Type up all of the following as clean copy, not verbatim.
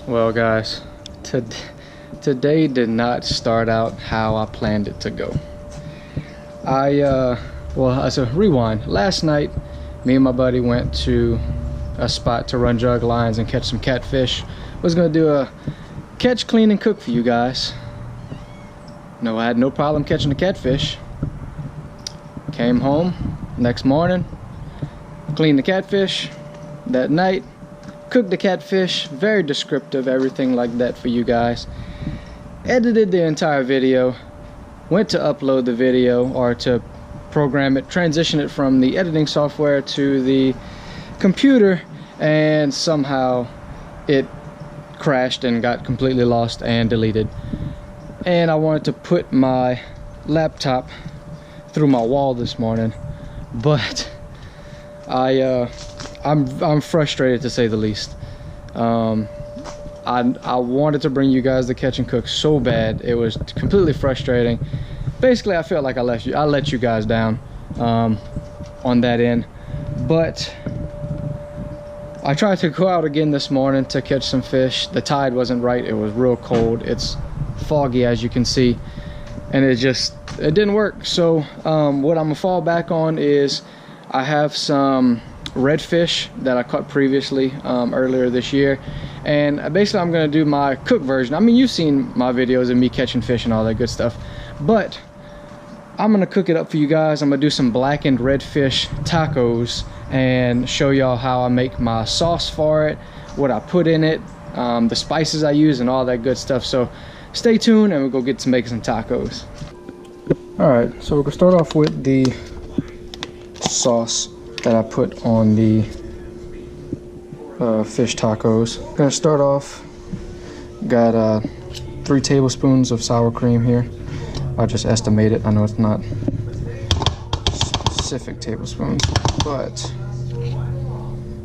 Well guys, today did not start out how I planned it to go. As a rewind, last night me and my buddy went to a spot to run jug lines and catch some catfish. Was gonna do a catch, clean, and cook for you guys. No, I had no problem catching the catfish. Came home next morning, cleaned the catfish that night, cooked the catfish, very descriptive, everything like that for you guys. Edited the entire video, went to upload the video or to program it, transition it from the editing software to the computer, and somehow it crashed and got completely lost and deleted. And I wanted to put my laptop through my wall this morning, but I'm frustrated to say the least. I wanted to bring you guys the catch and cook so bad. It was completely frustrating. Basically, I felt like I let you guys down on that end. But I tried to go out again this morning to catch some fish. The tide wasn't right. It was real cold. It's foggy, as you can see, and it didn't work. So what I'm gonna fall back on is I have some redfish that I caught previously earlier this year, and basically I'm gonna do my cook version. I mean, you've seen my videos of me catching fish and all that good stuff, but I'm gonna cook it up for you guys. I'm gonna do some blackened redfish tacos and show y'all how I make my sauce for it, what I put in it, the spices I use, and all that good stuff. So stay tuned and we'll go get to making some tacos. All right, so we're gonna start off with the sauce that I put on the fish tacos. Gonna start off, got 3 tablespoons of sour cream here. I just estimate it. I know it's not specific tablespoons, but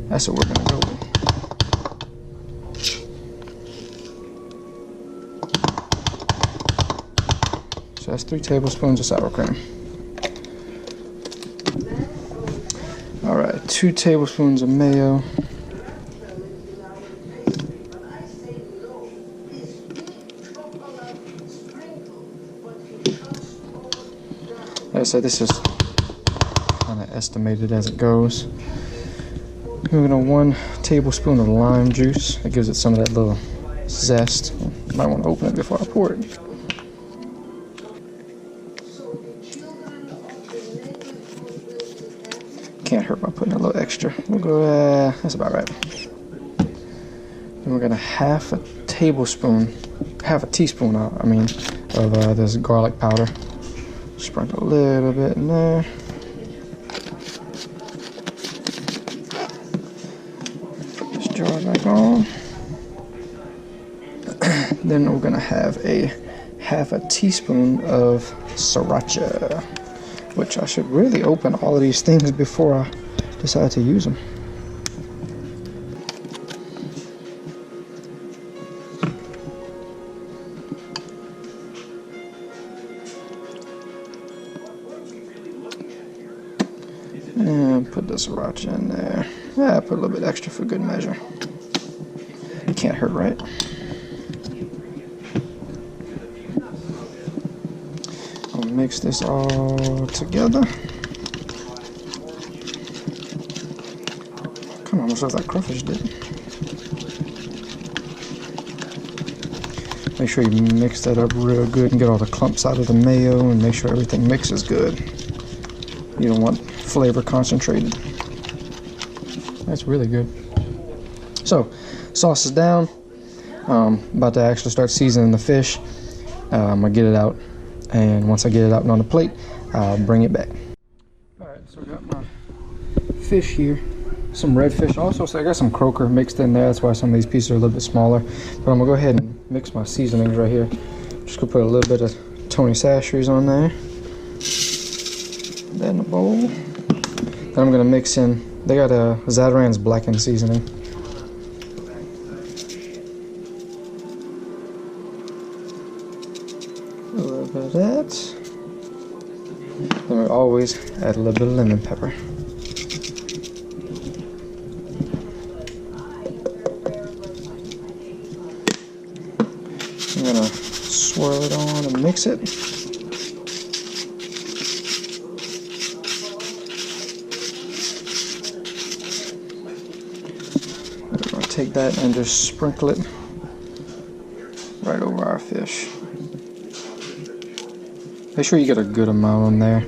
that's what we're gonna go with. So that's 3 tablespoons of sour cream. All right, 2 tablespoons of mayo. Like I said, this is kind of estimated as it goes. We're gonna 1 tablespoon of lime juice. That gives it some of that little zest. Might want to open it before I pour it. Can't hurt by putting a little extra. We'll go, that's about right. Then we're gonna half a teaspoon of this garlic powder. Sprinkle a little bit in there. Just jar it back on. Then we're gonna have a half a teaspoon of sriracha, which I should really open all of these things before I decide to use them. And put the sriracha in there. Yeah, put a little bit extra for good measure. It can't hurt, right? I'll mix this all together. Kind of almost looks like crawfish did. Make sure you mix that up real good and get all the clumps out of the mayo, and make sure everything mixes good. You don't want flavor concentrated. That's really good. So, sauce is down. About to actually start seasoning the fish. I'm gonna get it out, and once I get it out and on the plate, I'll bring it back. Alright, so I got my fish here. Some redfish also, so I got some croaker mixed in there. That's why some of these pieces are a little bit smaller. But I'm gonna go ahead and mix my seasonings right here. Just gonna put a little bit of Tony Chachere's on there. That in a bowl. Then I'm gonna mix in, they got a Zatarain's blackened seasoning. A little bit of that. Then we always add a little bit of lemon pepper. gonna swirl it on and mix it. We're gonna take that and just sprinkle it right over our fish. Make sure you get a good amount on there.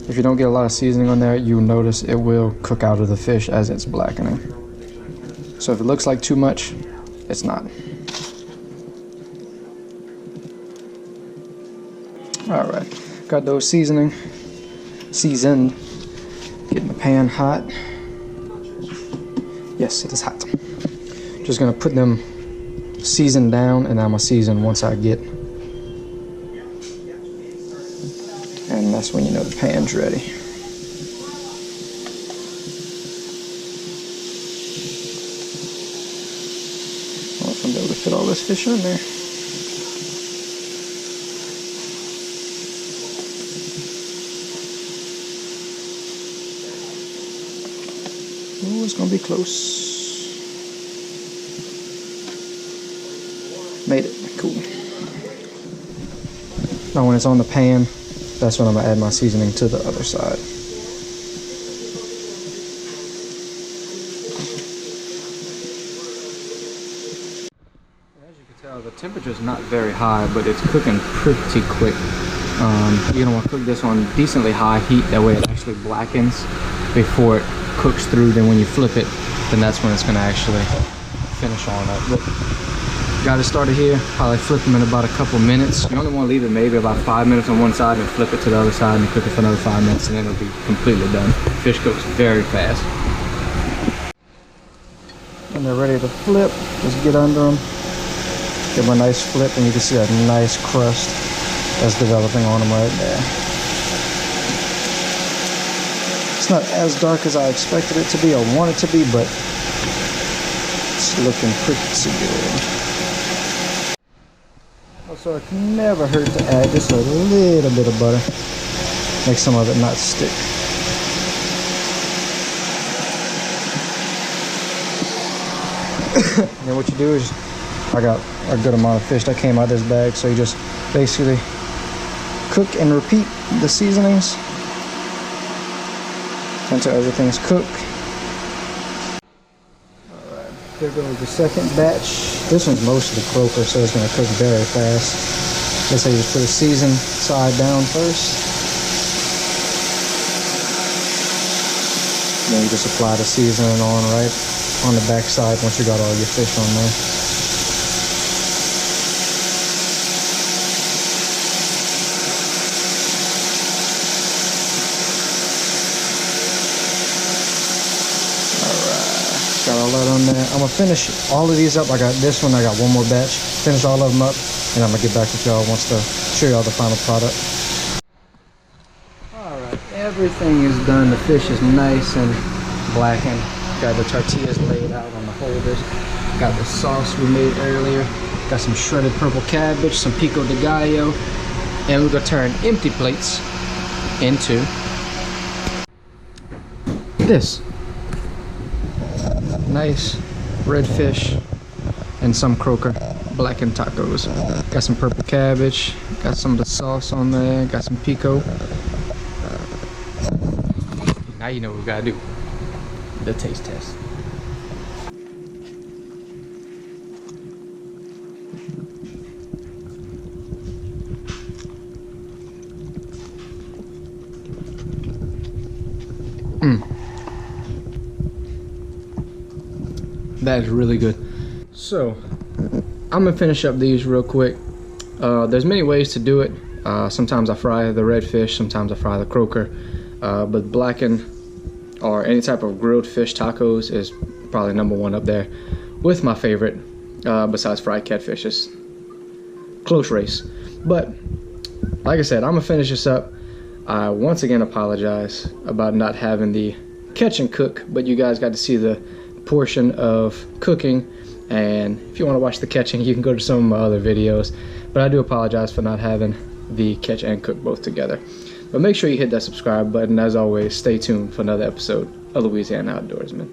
If you don't get a lot of seasoning on there, you'll notice it will cook out of the fish as it's blackening. So if it looks like too much, it's not. Alright, got those seasoned. Getting the pan hot. Yes, it is hot. Just gonna put them seasoned down, and I'm gonna season once I get. And that's when you know the pan's ready. I don't know if I'm able to fit all this fish in there. Oh, it's gonna be close. Made it. Cool. Now when it's on the pan, that's when I'm gonna add my seasoning to the other side. As you can tell, the temperature's not very high, but it's cooking pretty quick. You're gonna want to cook this on decently high heat, that way it actually blackens before it cooks through. Then when you flip it, then that's when it's gonna actually finish on up. But got it started here, probably flip them in about a couple minutes. You only want to leave it maybe about 5 minutes on one side and flip it to the other side and cook it for another 5 minutes, and then it'll be completely done. Fish cooks very fast. When they're ready to flip, just get under them, give them a nice flip, and you can see that nice crust that's developing on them right there. It's not as dark as I expected it to be or wanted to be, but it's looking pretty good. So it can never hurt to add just a little bit of butter. Make some of it not stick. And then what you do is, I got a good amount of fish that came out of this bag, so you just basically cook and repeat the seasonings until everything's cooked. Alright, there goes the second batch. This one's mostly croaker, so it's going to cook very fast. Let's say you just put the seasoned side down first. Then you just apply the seasoning on right on the back side once you got all your fish on there. Got all that on there. I'm gonna finish all of these up. I got this one, I got one more batch. Finish all of them up, and I'm gonna get back with y'all once to show y'all the final product. Alright, everything is done. The fish is nice and blackened. Got the tortillas laid out on the holders. Got the sauce we made earlier. Got some shredded purple cabbage, some pico de gallo, and we're gonna turn empty plates into this. Nice redfish and some croaker blackened tacos. Got some purple cabbage, got some of the sauce on there, got some pico. Now you know what we gotta do, the taste test. That is really good. So I'm gonna finish up these real quick. There's many ways to do it. Sometimes I fry the redfish, sometimes I fry the croaker, but blackened or any type of grilled fish tacos is probably #1 up there with my favorite, besides fried catfish. It's close race. But like I said, I'm gonna finish this up. I once again apologize about not having the catch and cook, but you guys got to see the portion of cooking, and if you want to watch the catching, you can go to some of my other videos. But I do apologize for not having the catch and cook both together. But make sure you hit that subscribe button. As always, stay tuned for another episode of Louisiana Outdoorsman.